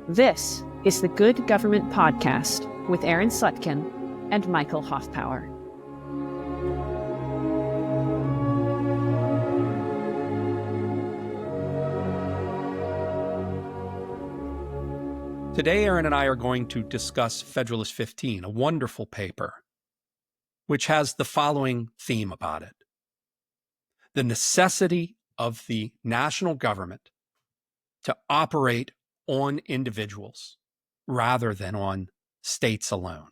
This is the Good Government Podcast with Aaron Slutkin and Michael Hoffpauir. Today, Aaron and I are going to discuss Federalist 15, a wonderful paper, which has the following theme about it: the necessity of the national government to operate on individuals rather than on states alone.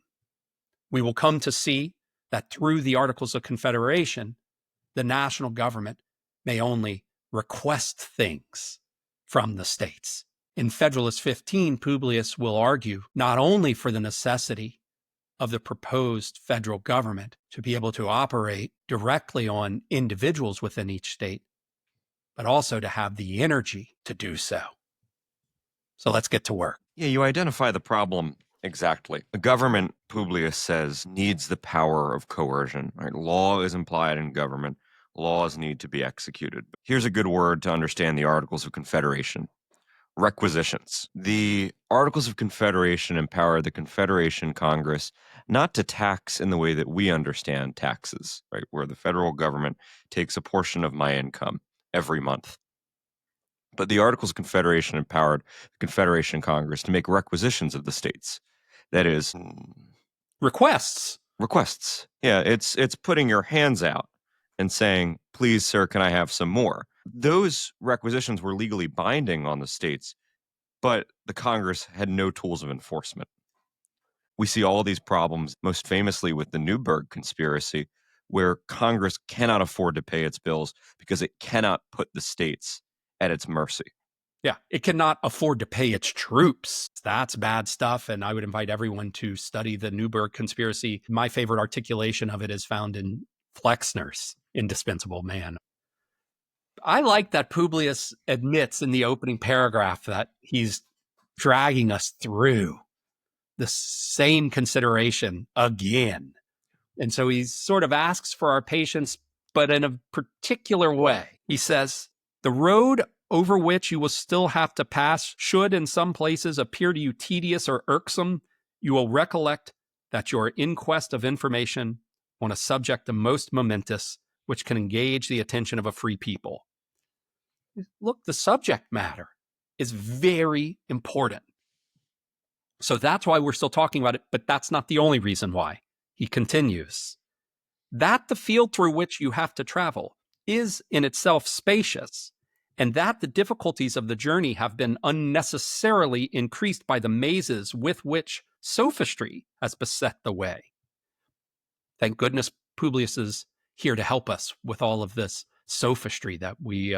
We will come to see that through the Articles of Confederation, the national government may only request things from the states. In Federalist 15, Publius will argue not only for the necessity of the proposed federal government to be able to operate directly on individuals within each state, but also to have the energy to do so. So let's get to work. Yeah, you identify the problem exactly. A government, Publius says, needs the power of coercion. Right? Law is implied in government. Laws need to be executed. Here's a good word to understand the Articles of Confederation: requisitions. The Articles of Confederation empower the Confederation Congress not to tax in the way that we understand taxes, right? Where the federal government takes a portion of my income every month. But the Articles of Confederation empowered the Confederation Congress to make requisitions of the states. That is, Requests. Yeah, it's putting your hands out and saying, please, sir, can I have some more? Those requisitions were legally binding on the states, but the Congress had no tools of enforcement. We see all these problems, most famously with the Newburgh conspiracy, where Congress cannot afford to pay its bills because it cannot put the states at its mercy. Yeah, it cannot afford to pay its troops. That's bad stuff, and I would invite everyone to study the Newburgh conspiracy. My favorite articulation of it is found in Flexner's Indispensable Man. I like that Publius admits in the opening paragraph that he's dragging us through the same consideration again. And so he sort of asks for our patience, but in a particular way. He says, the road over which you will still have to pass should in some places appear to you tedious or irksome, you will recollect that you are in quest of information on a subject the most momentous, which can engage the attention of a free people. Look, the subject matter is very important. So that's why we're still talking about it, but that's not the only reason why. He continues, that the field through which you have to travel is in itself spacious, and that the difficulties of the journey have been unnecessarily increased by the mazes with which sophistry has beset the way. Thank goodness Publius is here to help us with all of this sophistry that we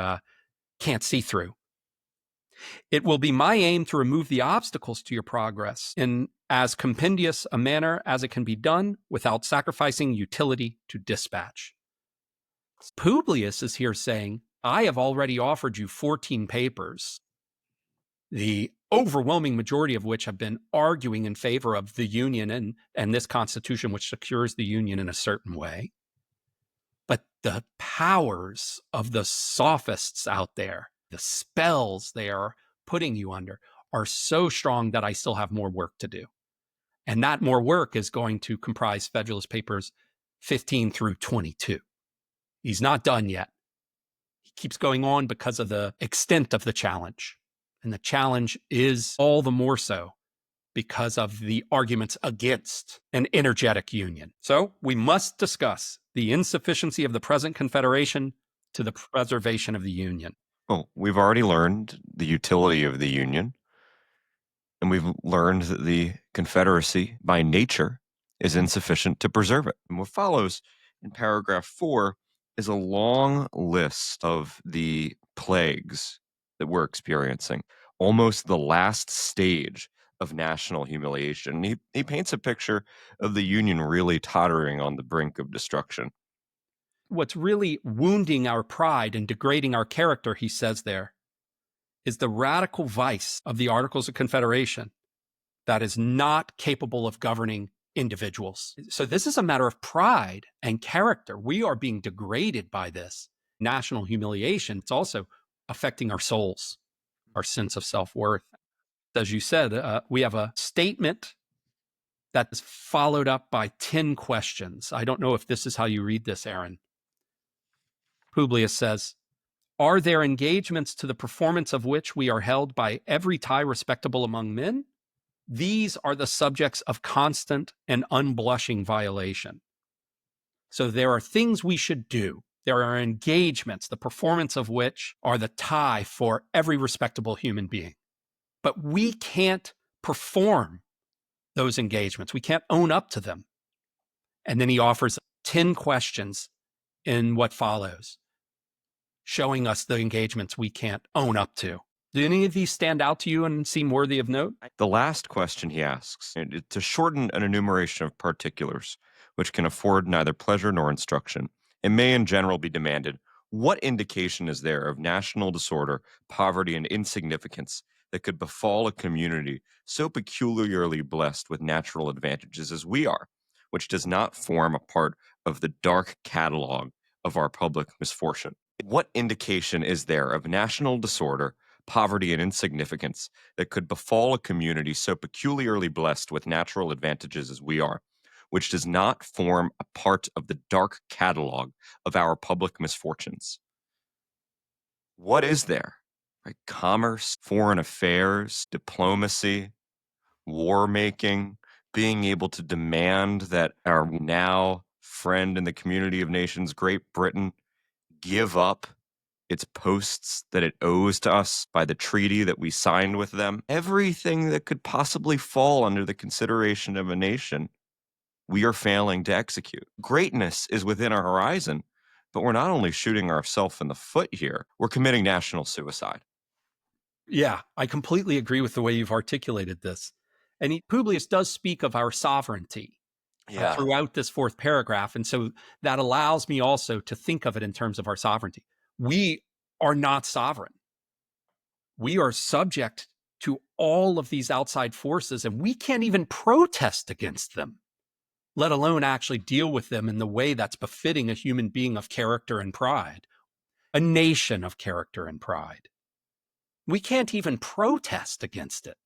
can't see through. It will be my aim to remove the obstacles to your progress in as compendious a manner as it can be done without sacrificing utility to dispatch. Publius is here saying, I have already offered you 14 papers, the overwhelming majority of which have been arguing in favor of the Union and this Constitution, which secures the Union in a certain way. But the powers of the sophists out there, the spells they are putting you under, are so strong that I still have more work to do. And that more work is going to comprise Federalist Papers 15 through 22. He's not done yet. He keeps going on because of the extent of the challenge. And the challenge is all the more so because of the arguments against an energetic union. So we must discuss the insufficiency of the present Confederation to the preservation of the Union. Well, we've already learned the utility of the Union, and we've learned that the Confederacy, by nature, is insufficient to preserve it. And what follows in paragraph 4 is a long list of the plagues that we're experiencing, almost the last stage of national humiliation. He paints a picture of the Union really tottering on the brink of destruction. What's really wounding our pride and degrading our character, he says there, is the radical vice of the Articles of Confederation that is not capable of governing individuals. So this is a matter of pride and character. We are being degraded by this national humiliation. It's also affecting our souls, our sense of self-worth. as you said, we have a statement that is followed up by 10 questions. I don't know if this is how you read this, Aaron. Publius says, "Are there engagements to the performance of which we are held by every tie respectable among men? These are the subjects of constant and unblushing violation." So there are things we should do. There are engagements, the performance of which are the tie for every respectable human being. But we can't perform those engagements. We can't own up to them. And then he offers 10 questions in what follows, showing us the engagements we can't own up to. Do any of these stand out to you and seem worthy of note? The last question he asks, to shorten an enumeration of particulars, which can afford neither pleasure nor instruction, it may in general be demanded, what indication is there of national disorder, poverty, and insignificance that could befall a community so peculiarly blessed with natural advantages as we are, which does not form a part of the dark catalog of our public misfortune? What indication is there of national disorder, poverty, and insignificance that could befall a community so peculiarly blessed with natural advantages as we are, which does not form a part of the dark catalog of our public misfortunes? What is there? Right? Commerce, foreign affairs, diplomacy, war making, being able to demand that our now friend in the community of nations, Great Britain, give up its posts that it owes to us by the treaty that we signed with them. Everything that could possibly fall under the consideration of a nation, we are failing to execute. Greatness is within our horizon, but we're not only shooting ourselves in the foot here, we're committing national suicide. Yeah, I completely agree with the way you've articulated this. And Publius does speak of our sovereignty throughout this fourth paragraph. And so that allows me also to think of it in terms of our sovereignty. We are not sovereign. We are subject to all of these outside forces, and we can't even protest against them, let alone actually deal with them in the way that's befitting a human being of character and pride, a nation of character and pride. We can't even protest against it.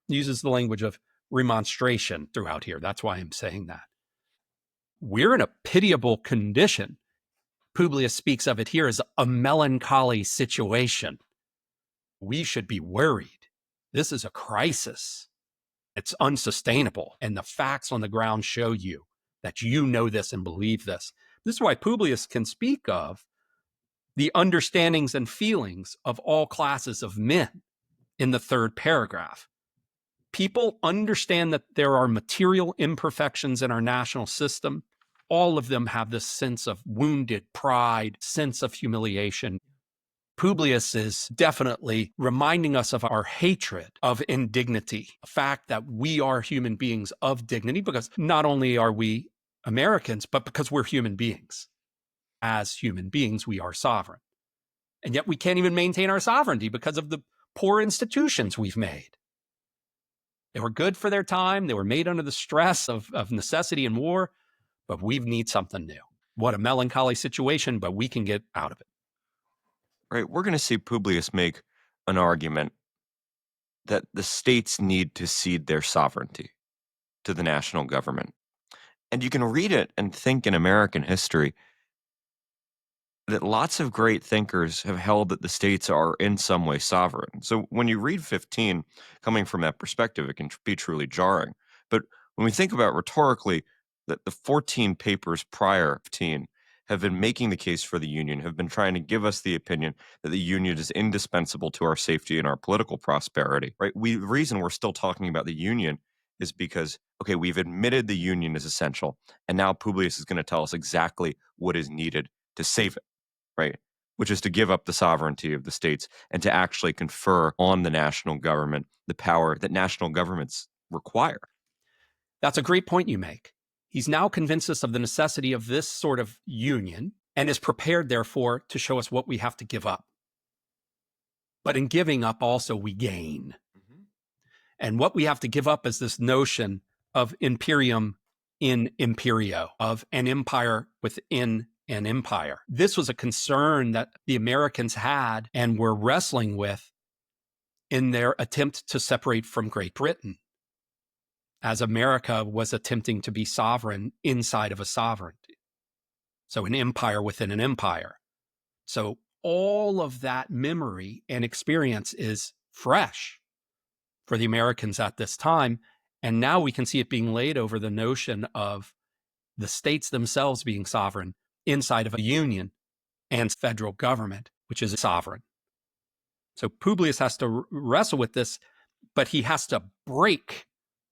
He uses the language of remonstration throughout here. That's why I'm saying that. We're in a pitiable condition. Publius speaks of it here as a melancholy situation. We should be worried. This is a crisis. It's unsustainable. And the facts on the ground show you that you know this and believe this. This is why Publius can speak of the understandings and feelings of all classes of men in the third paragraph. People understand that there are material imperfections in our national system. All of them have this sense of wounded pride, sense of humiliation. Publius is definitely reminding us of our hatred of indignity, a fact that we are human beings of dignity, because not only are we Americans, but because we're human beings. As human beings, we are sovereign. And yet we can't even maintain our sovereignty because of the poor institutions we've made. They were good for their time. They were made under the stress of necessity and war, but we need something new. What a melancholy situation, but we can get out of it. Right. We're going to see Publius make an argument that the states need to cede their sovereignty to the national government. And you can read it and think in American history that lots of great thinkers have held that the states are in some way sovereign. So when you read 15, coming from that perspective, it can be truly jarring. But when we think about rhetorically, that the 14 papers prior to 15 have been making the case for the Union, have been trying to give us the opinion that the Union is indispensable to our safety and our political prosperity, right? The reason we're still talking about the Union is because, okay, we've admitted the Union is essential, and now Publius is going to tell us exactly what is needed to save it, right? Which is to give up the sovereignty of the states and to actually confer on the national government the power that national governments require. That's a great point you make. He's now convinced us of the necessity of this sort of union and is prepared, therefore, to show us what we have to give up. But in giving up, also, we gain. Mm-hmm. And what we have to give up is this notion of imperium in imperio, of an empire within an empire. This was a concern that the Americans had and were wrestling with in their attempt to separate from Great Britain, as America was attempting to be sovereign inside of a sovereignty. So an empire within an empire. So all of that memory and experience is fresh for the Americans at this time. And now we can see it being laid over the notion of the states themselves being sovereign inside of a union and federal government, which is sovereign. So Publius has to wrestle with this, but he has to break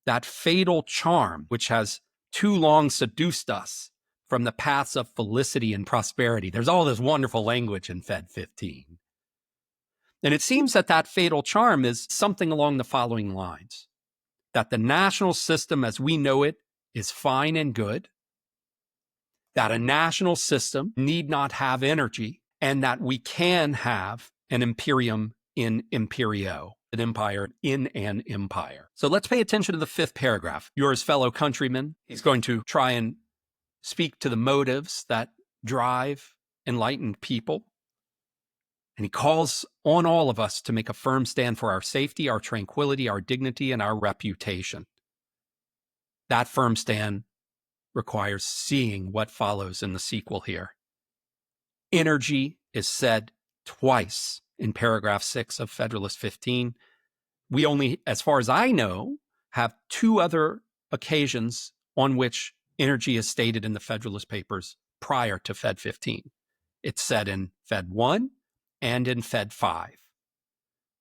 that fatal charm which has too long seduced us from the paths of felicity and prosperity. There's all this wonderful language in Fed 15. And it seems that that fatal charm is something along the following lines: that the national system as we know it is fine and good, that a national system need not have energy, and that we can have an imperium in imperio, an empire in an empire. So let's pay attention to the fifth paragraph. Yours fellow countrymen, he's going to try and speak to the motives that drive enlightened people. And he calls on all of us to make a firm stand for our safety, our tranquility, our dignity, and our reputation. That firm stand requires seeing what follows in the sequel here. Energy is said twice in paragraph 6 of Federalist 15. We only, as far as I know, have two other occasions on which energy is stated in the Federalist Papers prior to Fed 15. It's said in Fed 1 and in Fed 5.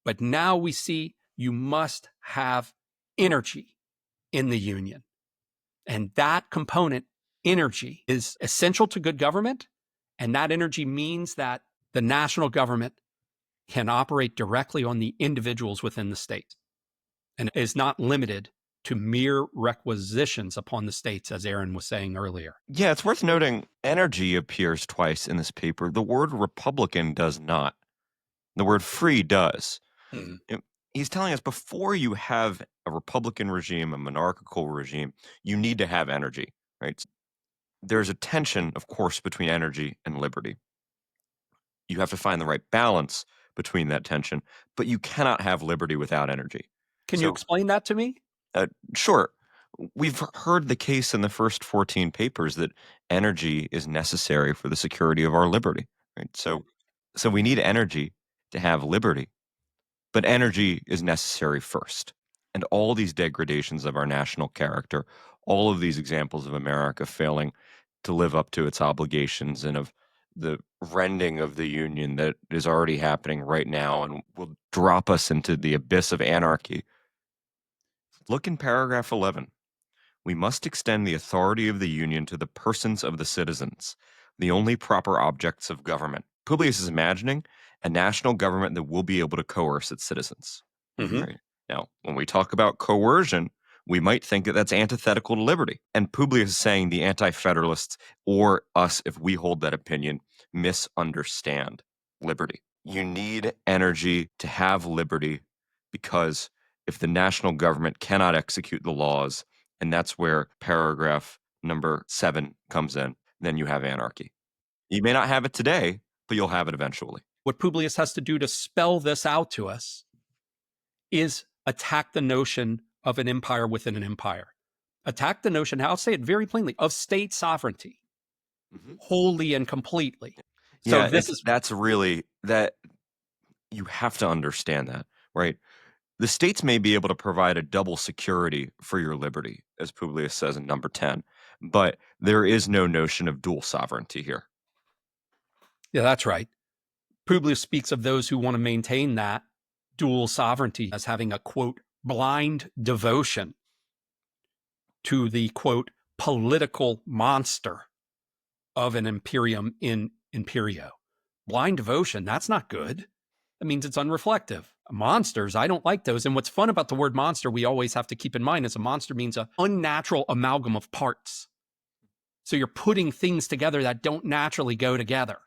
But now we see you must have energy in the Union. And that component, energy, is essential to good government. And that energy means that the national government can operate directly on the individuals within the state and is not limited to mere requisitions upon the states, as Aaron was saying earlier. Yeah, it's worth noting energy appears twice in this paper. The word Republican does not. The word free does. He's telling us before you have a Republican regime, a monarchical regime, you need to have energy, right? There's a tension, of course, between energy and liberty. You have to find the right balance between that tension, but you cannot have liberty without energy. Can you explain that to me? Sure. We've heard the case in the first 14 papers that energy is necessary for the security of our liberty, right? So we need energy to have liberty, but energy is necessary first. And all these degradations of our national character, all of these examples of America failing to live up to its obligations and of the rending of the Union that is already happening right now and will drop us into the abyss of anarchy. Look in paragraph 11. We must extend the authority of the Union to the persons of the citizens, the only proper objects of government. Publius is imagining a national government that will be able to coerce its citizens. Right? Now, when we talk about coercion, we might think that that's antithetical to liberty. And Publius is saying the anti-federalists, or us, if we hold that opinion, misunderstand liberty. You need energy to have liberty, because if the national government cannot execute the laws, and that's where paragraph number 7 comes in, then you have anarchy. You may not have it today, but you'll have it eventually. What Publius has to do to spell this out to us is attack the notion of an empire within an empire. Attack the notion, I'll say it very plainly, of state sovereignty, wholly and completely. So Yeah, this is that's really, that you have to understand that, right? The states may be able to provide a double security for your liberty, as Publius says in number 10, but there is no notion of dual sovereignty here. Yeah, that's right. Publius speaks of those who want to maintain that dual sovereignty as having a, quote, blind devotion to the, quote, political monster of an imperium in imperio. Blind devotion, that's not good. That means it's unreflective. Monsters, I don't like those. And what's fun about the word monster, we always have to keep in mind, is a monster means an unnatural amalgam of parts. So you're putting things together that don't naturally go together.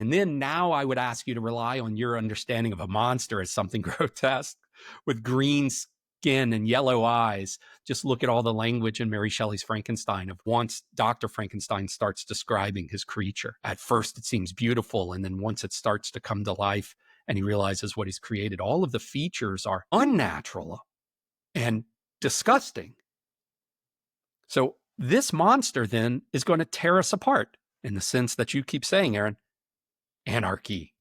And then now I would ask you to rely on your understanding of a monster as something grotesque with green skin and yellow eyes. Just look at all the language in Mary Shelley's Frankenstein of once Dr. Frankenstein starts describing his creature. At first it seems beautiful, and then once it starts to come to life and he realizes what he's created. All of the features are unnatural and disgusting. So this monster then is going to tear us apart in the sense that you keep saying, Aaron, anarchy.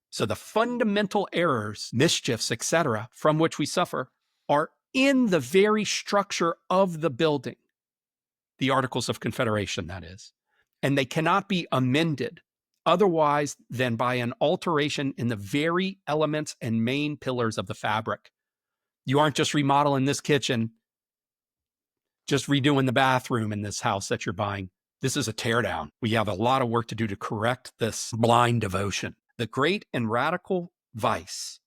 So the fundamental errors, mischiefs, etc., from which we suffer are in the very structure of the building, the Articles of Confederation, that is, and they cannot be amended otherwise than by an alteration in the very elements and main pillars of the fabric. You aren't just remodeling this kitchen, just redoing the bathroom in this house that you're buying. This is a teardown. We have a lot of work to do to correct this blind devotion. The great and radical vice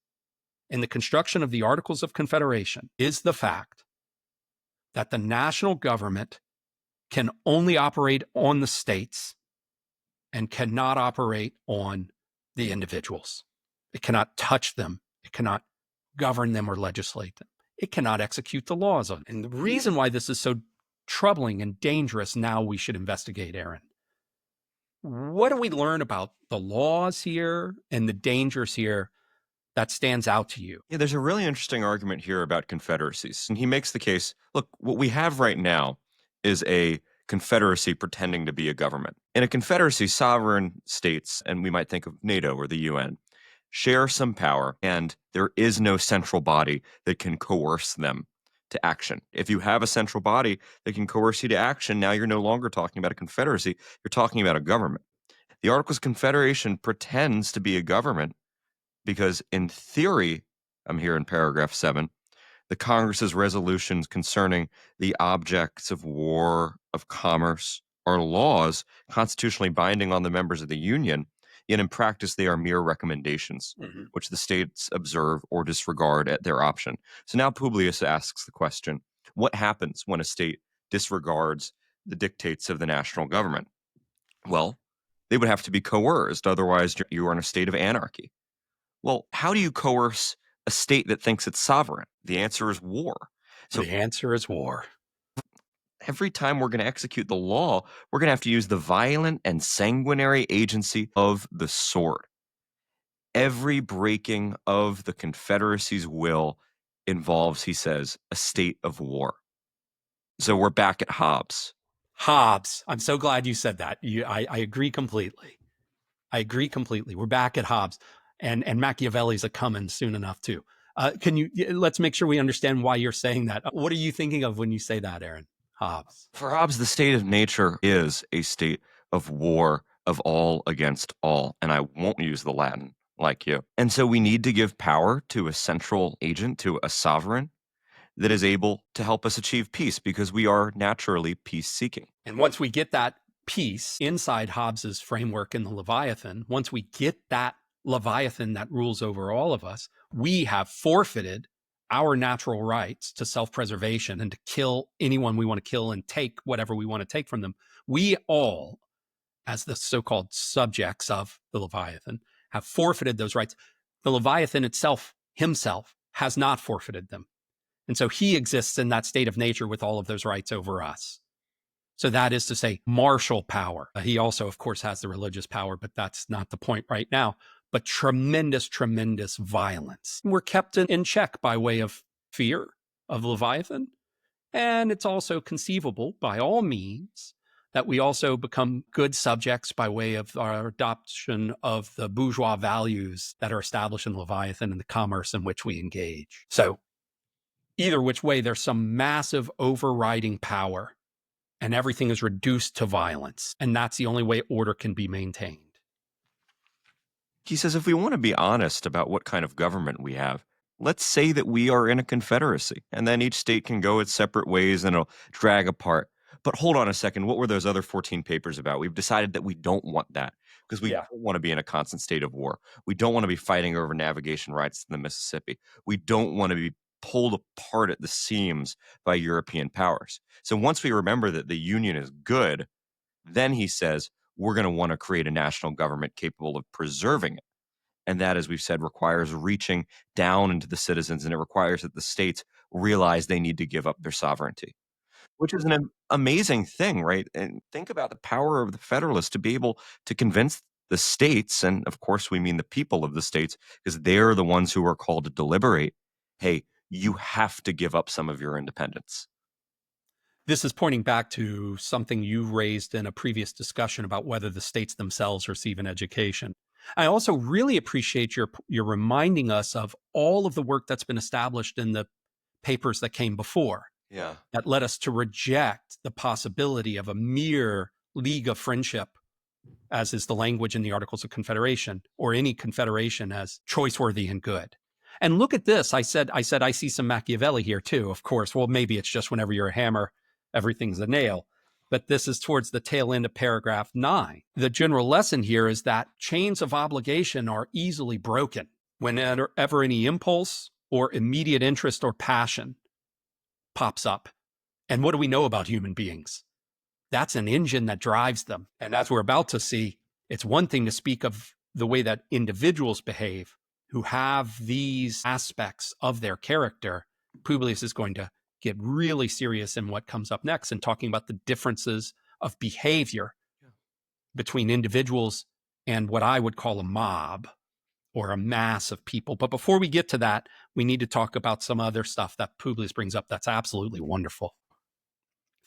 in the construction of the Articles of Confederation is the fact that the national government can only operate on the states and cannot operate on the individuals. It cannot touch them. It cannot govern them or legislate them. It cannot execute the laws on them. And the reason why this is so troubling and dangerous, now we should investigate, Aaron. What do we learn about the laws here and the dangers here that stands out to you? Yeah, there's a really interesting argument here about confederacies. And he makes the case, look, what we have right now is a confederacy pretending to be a government. In a confederacy, sovereign states, and we might think of NATO or the UN, share some power, and there is no central body that can coerce them to action. If you have a central body that can coerce you to action, now you're no longer talking about a confederacy, you're talking about a government. The Articles of Confederation pretends to be a government because in theory, I'm here in paragraph 7, the Congress's resolutions concerning the objects of war, of commerce, are laws constitutionally binding on the members of the Union, yet in practice they are mere recommendations, which the states observe or disregard at their option. So now Publius asks the question, what happens when a state disregards the dictates of the national government? Well, they would have to be coerced, otherwise you are in a state of anarchy. Well, how do you coerce a state that thinks it's sovereign? The answer is war. So the answer is war. Every time we're going to execute the law, we're going to have to use the violent and sanguinary agency of the sword. Every breaking of the Confederacy's will involves, he says, a state of war. So we're back at Hobbes. Hobbes. I'm so glad you said that. I agree completely. I agree completely. We're back at Hobbes. And Machiavelli's a coming soon enough too. Let's make sure we understand why you're saying that. What are you thinking of when you say that, Aaron? Hobbes. For Hobbes, the state of nature is a state of war, of all against all. And I won't use the Latin like you. And so we need to give power to a central agent, to a sovereign that is able to help us achieve peace, because we are naturally peace-seeking. And once we get that peace inside Hobbes's framework in the Leviathan, once we get that Leviathan that rules over all of us, we have forfeited our natural rights to self-preservation and to kill anyone we want to kill and take whatever we want to take from them. We all, as the so-called subjects of the Leviathan, have forfeited those rights. The Leviathan himself, has not forfeited them. And so he exists in that state of nature with all of those rights over us. So that is to say, martial power. He also, of course, has the religious power, but that's not the point right now. But tremendous, tremendous violence. We're kept in check by way of fear of Leviathan. And it's also conceivable, by all means, that we also become good subjects by way of our adoption of the bourgeois values that are established in Leviathan and the commerce in which we engage. So either which way, there's some massive overriding power, and everything is reduced to violence. And that's the only way order can be maintained. He says, if we want to be honest about what kind of government we have, let's say that we are in a confederacy, and then each state can go its separate ways and it'll drag apart. But hold on a second, what were those other 14 papers about? We've decided that we don't want that because we don't want to be in a constant state of war. We don't want to be fighting over navigation rights to the Mississippi. We don't want to be pulled apart at the seams by European powers. So once we remember that the Union is good, then he says, we're going to want to create a national government capable of preserving it. And that, as we've said, requires reaching down into the citizens, and it requires that the states realize they need to give up their sovereignty, which is an amazing thing, right? And think about the power of the Federalists to be able to convince The states, and of course we mean the people of the states, because they're the ones who are called to deliberate, hey, you have to give up some of your independence. This is pointing back to something you raised in a previous discussion about whether the states themselves receive an education. I also really appreciate your reminding us of all of the work that's been established in the papers that came before. Yeah. That led us to reject the possibility of a mere league of friendship, as is the language in the Articles of Confederation, or any confederation as choice-worthy and good. And look at this. I said I see some Machiavelli here too, of course. Well, maybe it's just whenever you're a hammer, everything's a nail. But this is towards the tail end of paragraph 9. The general lesson here is that chains of obligation are easily broken whenever any impulse or immediate interest or passion pops up. And what do we know about human beings? That's an engine that drives them. And as we're about to see, it's one thing to speak of the way that individuals behave who have these aspects of their character. Publius is going to get really serious in what comes up next and talking about the differences of behavior between individuals and what I would call a mob or a mass of people. But before we get to that, we need to talk about some other stuff that Publius brings up that's absolutely wonderful.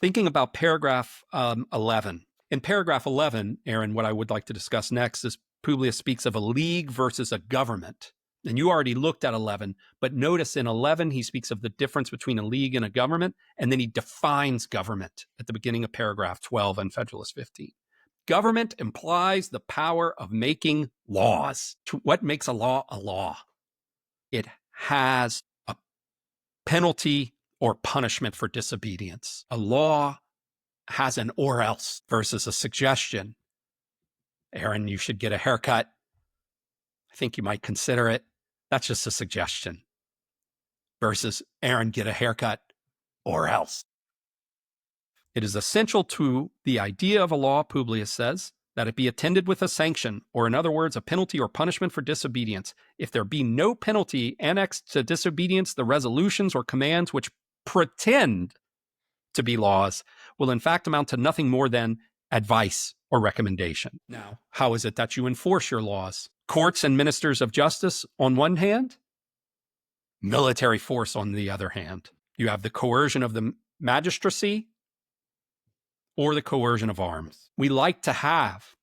Thinking about paragraph 11. In paragraph 11, Aaron, what I would like to discuss next is Publius speaks of a league versus a government. And you already looked at 11, but notice in 11, he speaks of the difference between a league and a government, and then he defines government at the beginning of paragraph 12 and Federalist 15. Government implies the power of making laws. What makes a law a law? It has a penalty or punishment for disobedience. A law has an or else versus a suggestion. Aaron, you should get a haircut. I think you might consider it. That's just a suggestion. Versus Aaron, get a haircut or else. It is essential to the idea of a law, Publius says, that it be attended with a sanction, or in other words, a penalty or punishment for disobedience. If there be no penalty annexed to disobedience, the resolutions or commands which pretend to be laws will in fact amount to nothing more than advice or recommendation. Now, how is it that you enforce your laws? Courts and ministers of justice on one hand, military force on the other hand. You have the coercion of the magistracy or the coercion of arms. We like to have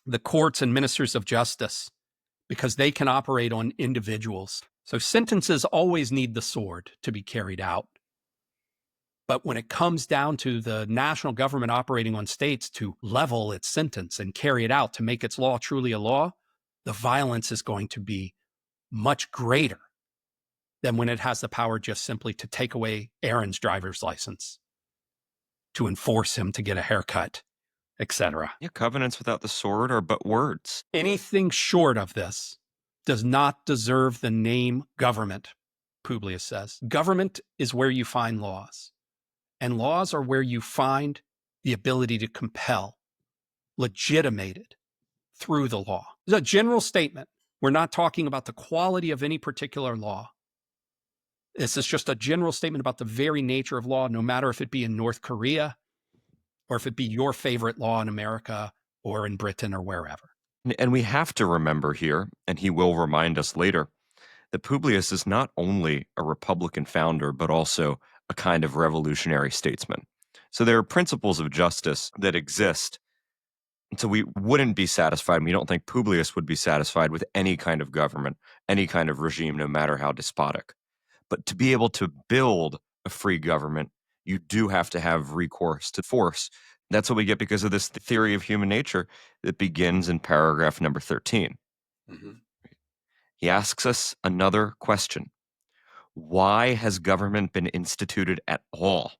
the courts and ministers of justice because they can operate on individuals. So sentences always need the sword to be carried out. But when it comes down to the national government operating on states to level its sentence and carry it out to make its law truly a law, the violence is going to be much greater than when it has the power just simply to take away Aaron's driver's license, to enforce him to get a haircut, etc. Yeah, covenants without the sword are but words. Anything short of this does not deserve the name government, Publius says. Government is where you find laws. And laws are where you find the ability to compel, legitimated through the law. It's a general statement. We're not talking about the quality of any particular law. This is just a general statement about the very nature of law, no matter if it be in North Korea or if it be your favorite law in America or in Britain or wherever. And we have to remember here, and he will remind us later, that Publius is not only a Republican founder, but also a kind of revolutionary statesman. So there are principles of justice that exist. So we wouldn't be satisfied. We don't think Publius would be satisfied with any kind of government, any kind of regime, no matter how despotic. But to be able to build a free government, you do have to have recourse to force. That's what we get because of this theory of human nature that begins in paragraph number 13. Mm-hmm. He asks us another question. Why has government been instituted at all?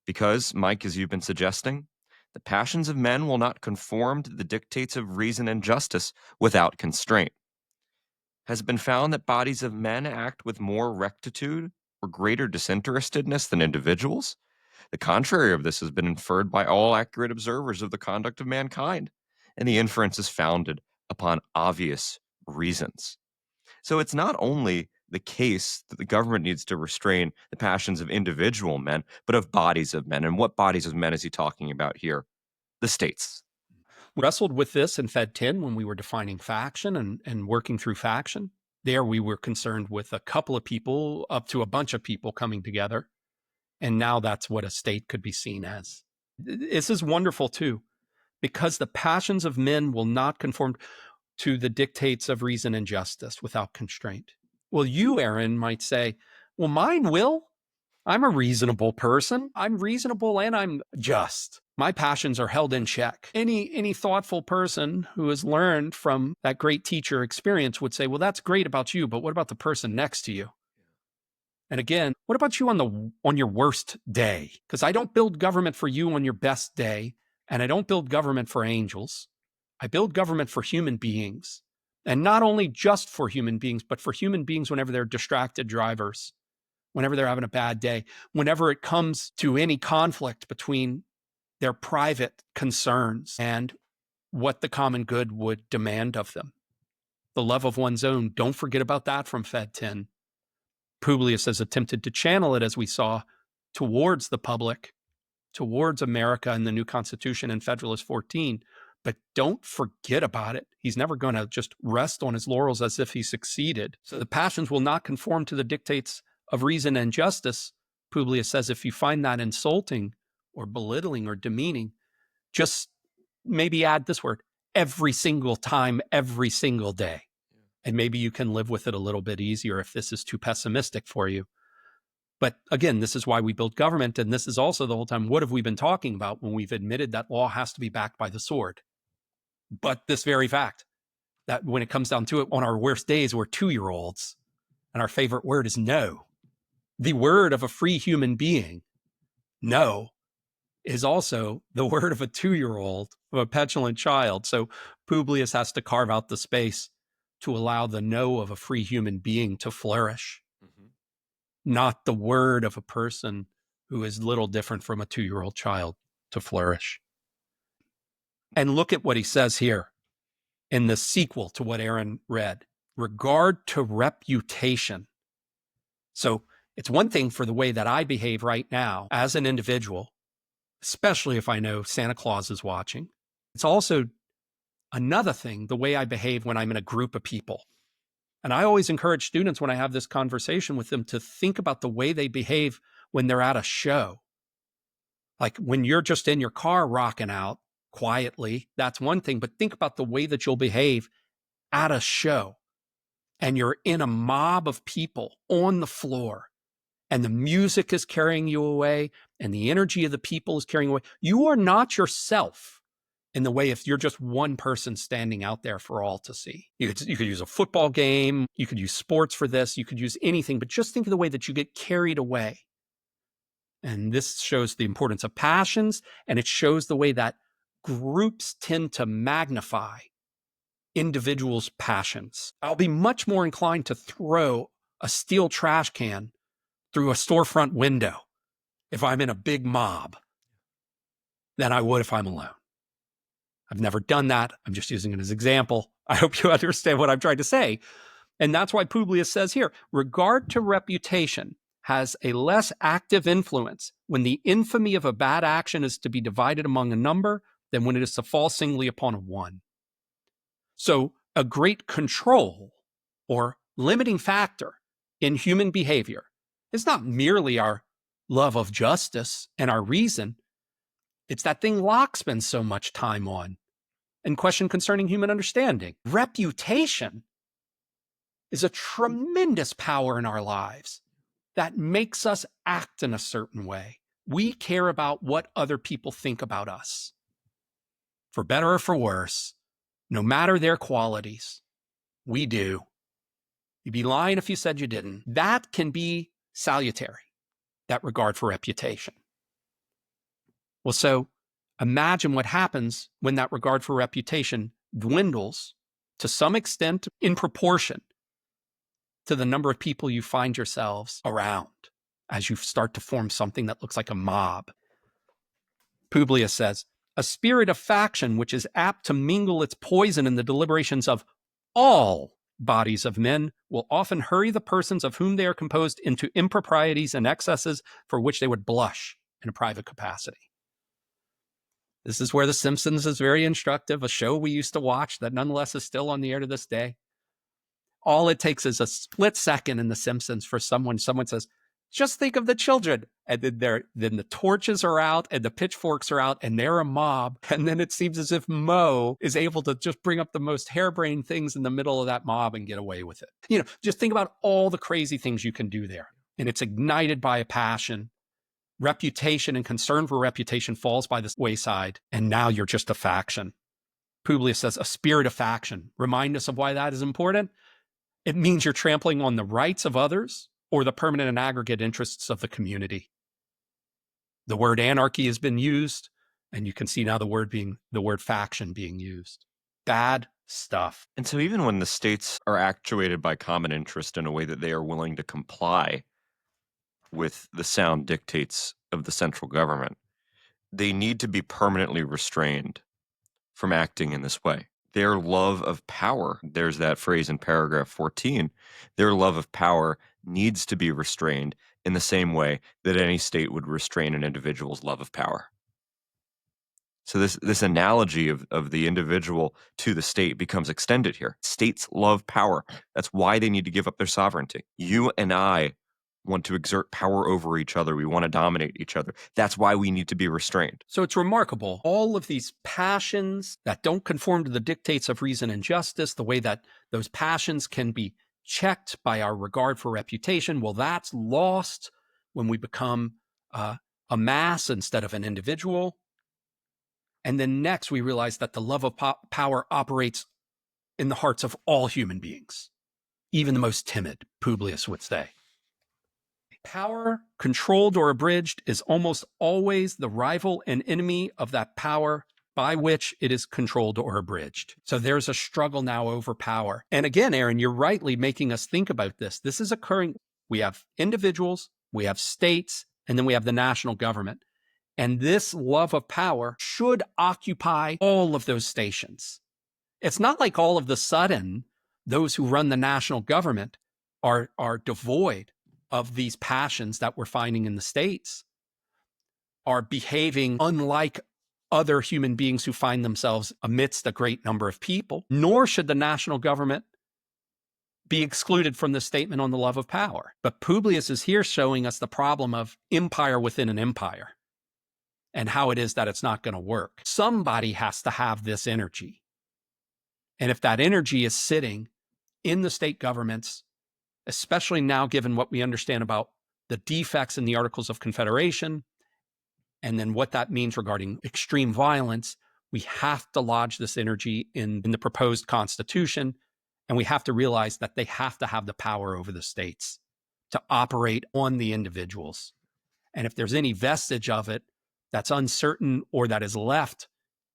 Because, Mike, as you've been suggesting, the passions of men will not conform to the dictates of reason and justice without constraint. Has it been found that bodies of men act with more rectitude or greater disinterestedness than individuals? The contrary of this has been inferred by all accurate observers of the conduct of mankind, and the inference is founded upon obvious reasons. So it's not only the case that the government needs to restrain the passions of individual men, but of bodies of men. And what bodies of men is he talking about here? The states. wrestled with this in Fed 10 when we were defining faction and working through faction. There we were concerned with a couple of people up to a bunch of people coming together. And now that's what a state could be seen as. This is wonderful too, because the passions of men will not conform to the dictates of reason and justice without constraint. Well, you, Aaron, might say, well, mine will. I'm a reasonable person. I'm reasonable and I'm just. My passions are held in check. Any thoughtful person who has learned from that great teacher experience would say, well, that's great about you, but what about the person next to you? And again, what about you on your worst day? Because I don't build government for you on your best day, and I don't build government for angels. I build government for human beings. And not only just for human beings, but for human beings whenever they're distracted drivers, whenever they're having a bad day, whenever it comes to any conflict between their private concerns and what the common good would demand of them. The love of one's own, don't forget about that from Fed 10. Publius has attempted to channel it, as we saw, towards the public, towards America and the new Constitution in Federalist 14. But don't forget about it. He's never going to just rest on his laurels as if he succeeded. So the passions will not conform to the dictates of reason and justice. Publius says if you find that insulting or belittling or demeaning, just maybe add this word, every single time, every single day. And maybe you can live with it a little bit easier if this is too pessimistic for you. But again, this is why we build government. And this is also the whole time, what have we been talking about when we've admitted that law has to be backed by the sword? But this very fact that when it comes down to it, on our worst days, we're 2-year-olds. And our favorite word is no. The word of a free human being, no, is also the word of a 2-year-old, of a petulant child. So Publius has to carve out the space to allow the no of a free human being to flourish, not the word of a person who is little different from a 2-year-old child to flourish. And look at what he says here in the sequel to what Aaron read, regard to reputation. So it's one thing for the way that I behave right now as an individual, especially if I know Santa Claus is watching. It's also another thing, the way I behave when I'm in a group of people. And I always encourage students when I have this conversation with them to think about the way they behave when they're at a show. Like when you're just in your car rocking out quietly, that's one thing, but think about the way that you'll behave at a show and you're in a mob of people on the floor and the music is carrying you away and the energy of the people is carrying you away. You are not yourself in the way if you're just one person standing out there for all to see. You could use a football game, you could use sports for this, you could use anything, but just think of the way that you get carried away. And this shows the importance of passions, and it shows the way that groups tend to magnify individuals' passions. I'll be much more inclined to throw a steel trash can through a storefront window if I'm in a big mob than I would if I'm alone. I've never done that. I'm just using it as an example. I hope you understand what I'm trying to say. And that's why Publius says here, regard to reputation has a less active influence when the infamy of a bad action is to be divided among a number than when it is to fall singly upon a one. So a great control or limiting factor in human behavior is not merely our love of justice and our reason. It's that thing Locke spends so much time on and question concerning human understanding. Reputation is a tremendous power in our lives that makes us act in a certain way. We care about what other people think about us, for better or for worse, no matter their qualities. We do. You'd be lying if you said you didn't. That can be salutary, that regard for reputation. Well, so imagine what happens when that regard for reputation dwindles to some extent in proportion to the number of people you find yourselves around as you start to form something that looks like a mob. Publius says, a spirit of faction which is apt to mingle its poison in the deliberations of all bodies of men will often hurry the persons of whom they are composed into improprieties and excesses for which they would blush in a private capacity. This is where The Simpsons is very instructive, a show we used to watch that nonetheless is still on the air to this day. All it takes is a split second in The Simpsons for someone says, just think of the children. And then the torches are out and the pitchforks are out and they're a mob. And then it seems as if Moe is able to just bring up the most harebrained things in the middle of that mob and get away with it. Just think about all the crazy things you can do there. And it's ignited by a passion. Reputation and concern for reputation falls by the wayside. And now you're just a faction. Publius says a spirit of faction. Remind us of why that is important. It means you're trampling on the rights of others or the permanent and aggregate interests of the community. The word anarchy has been used, and you can see now the word faction being used. Bad stuff. And so even when the states are actuated by common interest in a way that they are willing to comply with the sound dictates of the central government, they need to be permanently restrained from acting in this way. Their love of power, there's that phrase in paragraph 14, their love of power needs to be restrained in the same way that any state would restrain an individual's love of power. So this analogy of the individual to the state becomes extended here. States love power. That's why they need to give up their sovereignty. You and I want to exert power over each other. We want to dominate each other. That's why we need to be restrained. So it's remarkable. All of these passions that don't conform to the dictates of reason and justice, the way that those passions can be checked by our regard for reputation, well, that's lost when we become a mass instead of an individual. And then next, we realize that the love of power operates in the hearts of all human beings, even the most timid, Publius would say. Power, controlled or abridged, is almost always the rival and enemy of that power by which it is controlled or abridged. So there's a struggle now over power. And again, Aaron, you're rightly making us think about this. This is occurring. We have individuals, we have states, and then we have the national government. And this love of power should occupy all of those stations. It's not like all of the sudden those who run the national government are devoid of these passions that we're finding in the states, are behaving unlike other human beings who find themselves amidst a great number of people, nor should the national government be excluded from the statement on the love of power. But Publius is here showing us the problem of empire within an empire and how it is that it's not going to work. Somebody has to have this energy. And if that energy is sitting in the state governments, especially now given what we understand about the defects in the Articles of Confederation, and then what that means regarding extreme violence, we have to lodge this energy in the proposed Constitution, and we have to realize that they have to have the power over the states to operate on the individuals. And if there's any vestige of it that's uncertain or that is left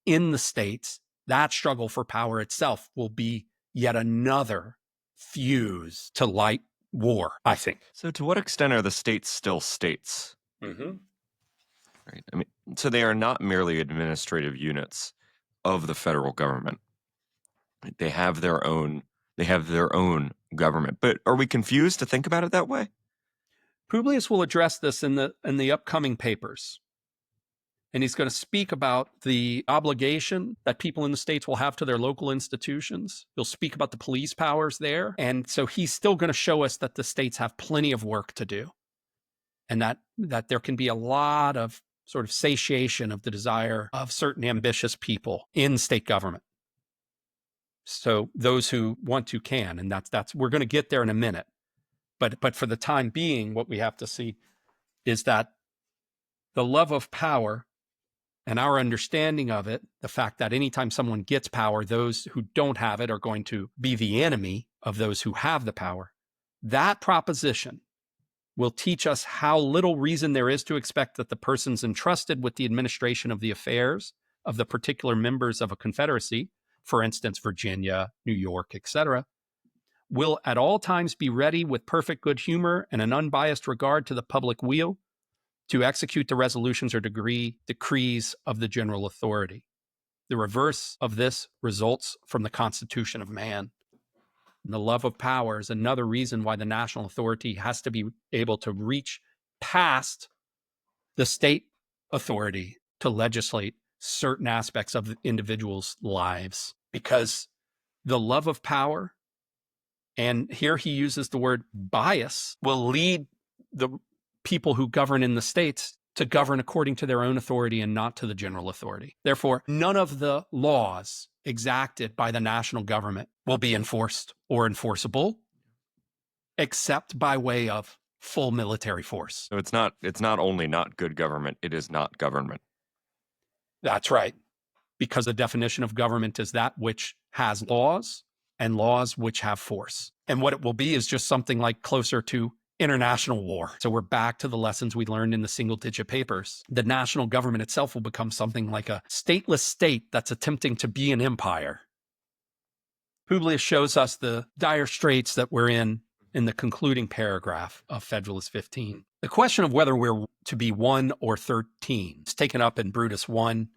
in the states, that struggle for power itself will be yet another fuse to light war, I think. So to what extent are the states still states? Mm-hmm. Right. I mean, so they are not merely administrative units of the federal government. They have their own government. But are we confused to think about it that way? Publius will address this in the upcoming papers. And he's going to speak about the obligation that people in the states will have to their local institutions. He'll speak about the police powers there. And so he's still going to show us that the states have plenty of work to do, and that there can be a lot of sort of satiation of the desire of certain ambitious people in state government. So those who want to can, and that's we're going to get there in a minute. But for the time being, what we have to see is that the love of power and our understanding of it, the fact that anytime someone gets power, those who don't have it are going to be the enemy of those who have the power. That proposition will teach us how little reason there is to expect that the persons entrusted with the administration of the affairs of the particular members of a confederacy, for instance, Virginia, New York, etc., will at all times be ready with perfect good humor and an unbiased regard to the public weal to execute the resolutions or decrees of the general authority. The reverse of this results from the constitution of man. And the love of power is another reason why the national authority has to be able to reach past the state authority to legislate certain aspects of the individuals' lives, because the love of power, and here he uses the word bias, will lead the people who govern in the states to govern according to their own authority and not to the general authority. Therefore, none of the laws exacted by the national government will be enforced or enforceable except by way of full military force. So it's not only not good government, it is not government. That's right. Because the definition of government is that which has laws and laws which have force. And what it will be is just something like closer to international war. So we're back to the lessons we learned in the single-digit papers. The national government itself will become something like a stateless state that's attempting to be an empire. Publius shows us the dire straits that we're in the concluding paragraph of Federalist 15. The question of whether we're to be 1 or 13 is taken up in Brutus 1,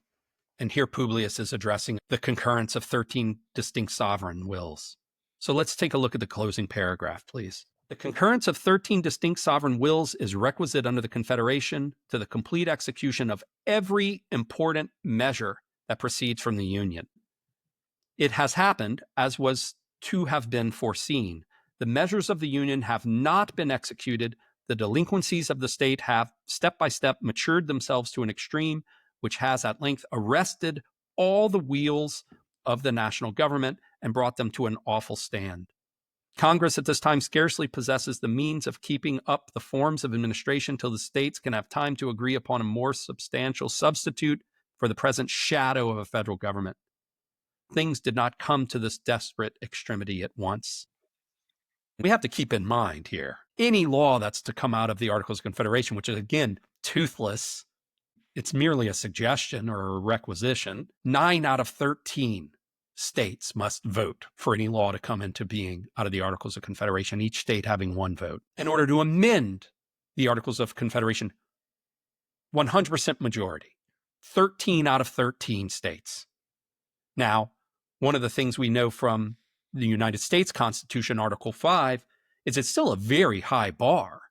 and here Publius is addressing the concurrence of 13 distinct sovereign wills. So let's take a look at the closing paragraph, please. The concurrence of 13 distinct sovereign wills is requisite under the Confederation to the complete execution of every important measure that proceeds from the Union. It has happened, as was to have been foreseen. The measures of the Union have not been executed. The delinquencies of the state have, step by step, matured themselves to an extreme, which has at length arrested all the wheels of the national government and brought them to an awful stand. Congress at this time scarcely possesses the means of keeping up the forms of administration till the states can have time to agree upon a more substantial substitute for the present shadow of a federal government. Things did not come to this desperate extremity at once. We have to keep in mind here, any law that's to come out of the Articles of Confederation, which is, again, toothless, it's merely a suggestion or a requisition. 9 out of 13 states must vote for any law to come into being out of the Articles of Confederation, each state having 1 vote. In order to amend the Articles of Confederation, 100% majority, 13 out of 13 states. Now, one of the things we know from the United States Constitution, Article 5, is it's still a very high bar.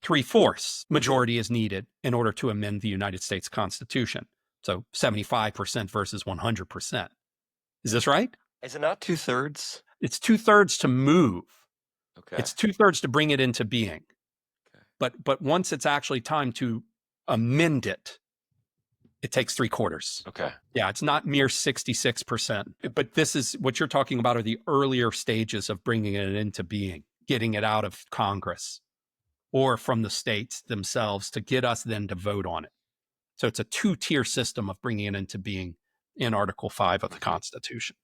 3/4 majority is needed in order to amend the United States Constitution. So 75% versus 100%. Is this right? Is it not 2/3? It's 2/3 to move. Okay. It's 2/3 to bring it into being. Okay. But once it's actually time to amend it, it takes 3/4. Okay. Yeah, it's not mere 66%. But this is what you're talking about are the earlier stages of bringing it into being, getting it out of Congress or from the states themselves to get us then to vote on it. So it's a 2-tier system of bringing it into being in Article 5 of the Constitution.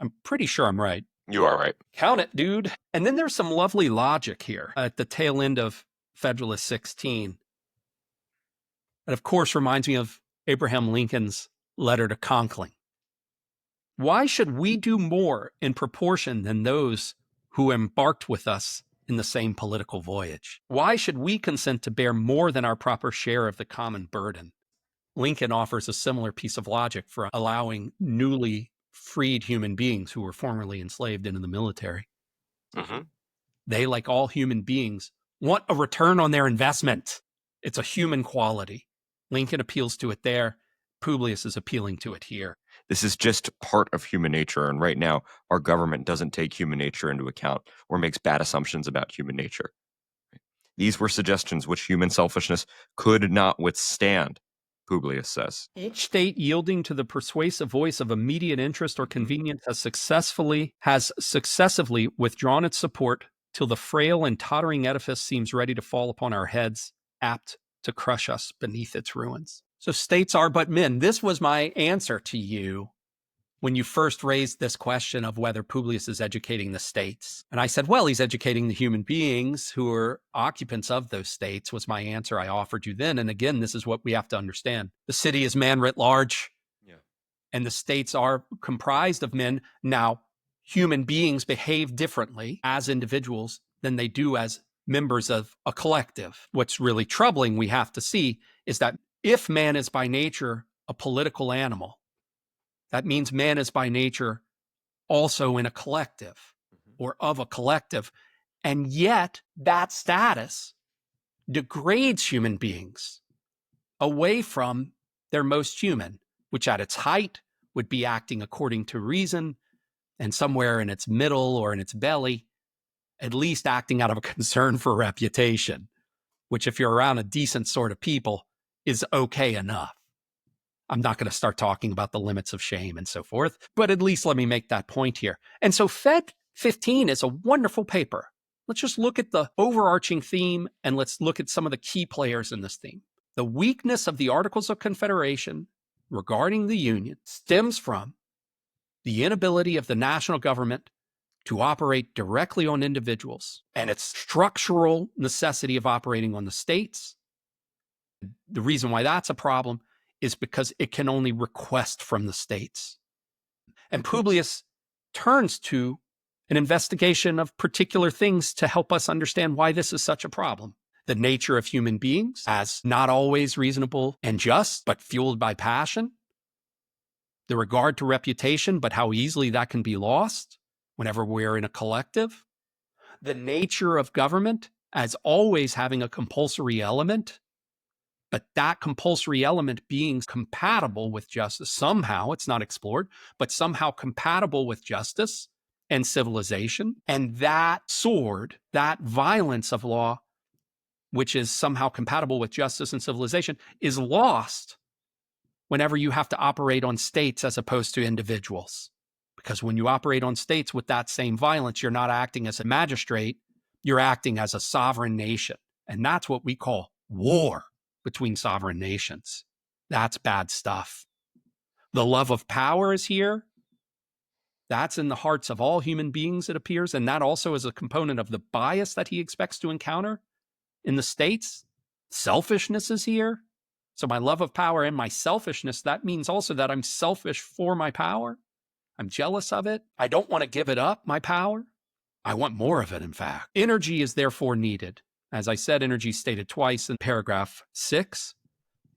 I'm pretty sure I'm right. You are right. Count it, dude. And then there's some lovely logic here at the tail end of Federalist 16. It, of course, reminds me of Abraham Lincoln's letter to Conkling. Why should we do more in proportion than those who embarked with us in the same political voyage? Why should we consent to bear more than our proper share of the common burden? Lincoln offers a similar piece of logic for allowing newly freed human beings who were formerly enslaved into the military. Mm-hmm. They, like all human beings, want a return on their investment. It's a human quality. Lincoln appeals to it there. Publius is appealing to it here. This is just part of human nature. And right now, our government doesn't take human nature into account or makes bad assumptions about human nature. These were suggestions which human selfishness could not withstand, Publius says. Each state yielding to the persuasive voice of immediate interest or convenience has successively withdrawn its support till the frail and tottering edifice seems ready to fall upon our heads, apt to crush us beneath its ruins. So states are but men. This was my answer to you when you first raised this question of whether Publius is educating the states. And I said, well, he's educating the human beings who are occupants of those states, was my answer I offered you then. And again, this is what we have to understand. The city is man writ large, and the states are comprised of men. Now, human beings behave differently as individuals than they do as members of a collective. What's really troubling, we have to see, is that if man is by nature a political animal, that means man is by nature also in a collective or of a collective. And yet that status degrades human beings away from they're most human, which at its height would be acting according to reason, and somewhere in its middle or in its belly, at least acting out of a concern for reputation, which if you're around a decent sort of people is okay enough. I'm not going to start talking about the limits of shame and so forth, but at least let me make that point here. And so Fed 15 is a wonderful paper. Let's just look at the overarching theme and let's look at some of the key players in this theme. The weakness of the Articles of Confederation regarding the Union stems from the inability of the national government to operate directly on individuals and its structural necessity of operating on the states. The reason why that's a problem is because it can only request from the states. And Publius turns to an investigation of particular things to help us understand why this is such a problem. The nature of human beings as not always reasonable and just, but fueled by passion. The regard to reputation, but how easily that can be lost whenever we're in a collective. The nature of government as always having a compulsory element, but that compulsory element being compatible with justice. Somehow, it's not explored, but somehow compatible with justice and civilization. And that sword, that violence of law, which is somehow compatible with justice and civilization, is lost whenever you have to operate on states as opposed to individuals. Because when you operate on states with that same violence, you're not acting as a magistrate, you're acting as a sovereign nation. And that's what we call war between sovereign nations. That's bad stuff. The love of power is here. That's in the hearts of all human beings, it appears. And that also is a component of the bias that he expects to encounter in the states. Selfishness is here. So my love of power and my selfishness, that means also that I'm selfish for my power. I'm jealous of it. I don't want to give it up, my power. I want more of it, in fact. Energy is therefore needed. As I said, energy is stated twice in paragraph 6.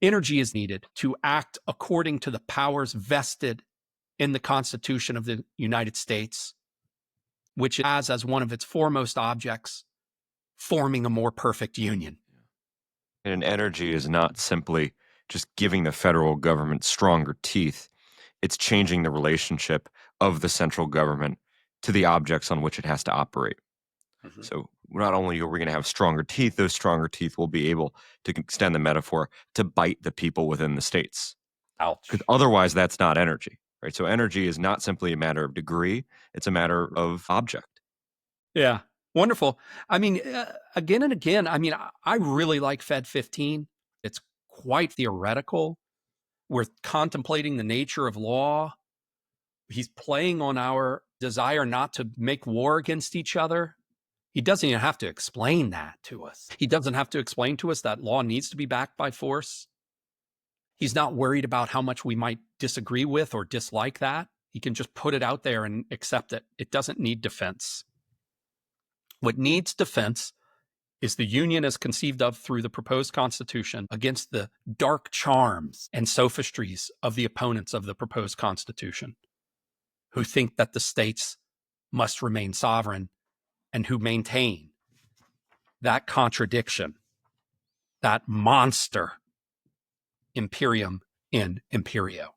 Energy is needed to act according to the powers vested in the Constitution of the United States, which has as one of its foremost objects forming a more perfect union. And energy is not simply just giving the federal government stronger teeth. It's changing the relationship of the central government to the objects on which it has to operate. Mm-hmm. So not only are we going to have stronger teeth, those stronger teeth will be able to extend the metaphor to bite the people within the states. Ouch. Because otherwise, that's not energy, right? So energy is not simply a matter of degree. It's a matter of object. Yeah. Wonderful. I mean, again and again, I really like Fed 15. It's quite theoretical. We're contemplating the nature of law. He's playing on our desire not to make war against each other. He doesn't even have to explain that to us. He doesn't have to explain to us that law needs to be backed by force. He's not worried about how much we might disagree with or dislike that. He can just put it out there and accept it. It doesn't need defense. What needs defense is the Union as conceived of through the proposed Constitution against the dark charms and sophistries of the opponents of the proposed Constitution, who think that the states must remain sovereign and who maintain that contradiction, that monster imperium in imperio.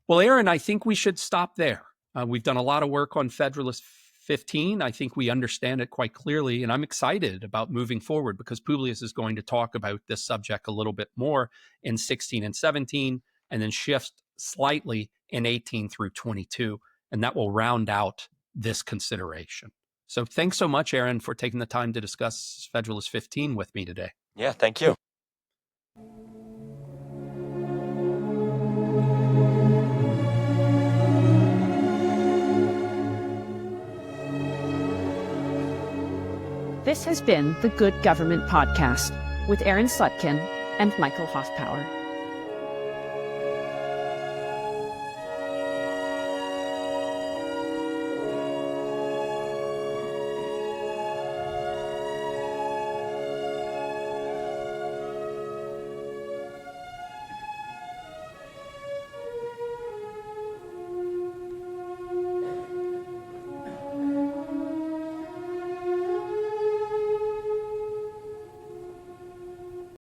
Well, Aaron, I think we should stop there. We've done a lot of work on Federalist 15. I think we understand it quite clearly, and I'm excited about moving forward because Publius is going to talk about this subject a little bit more in 16 and 17, and then shift slightly in 18 through 22, and that will round out this consideration. So thanks so much, Aaron, for taking the time to discuss Federalist 15 with me today. Yeah, thank you. This has been the Good Government Podcast with Aaron Slutkin and Michael Hoffpauir.